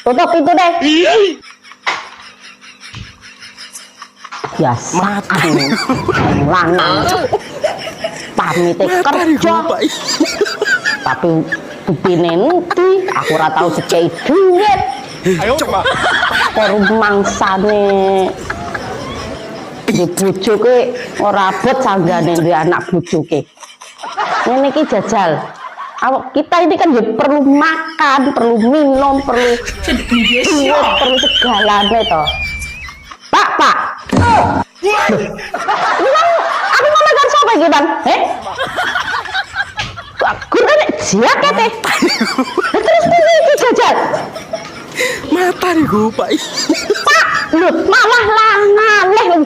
Tutup pintu deh. Biasa lanang pamit kerja tapi buktinya nanti aku ora tau dikei duit. Ayo coba. Karo mangsane di bojoke ora abot sanggane duwe anak bojoke. Ngene iki jajal. Awak kita ini kan ya perlu makan, perlu minum, perlu duit, perlu segalanya toh. Pak. Aku mau makan sapa iki, Bang? Aku kan jaket teh. Terus iki jajal. Mata nih gue Pak. Pak, lu malah langan.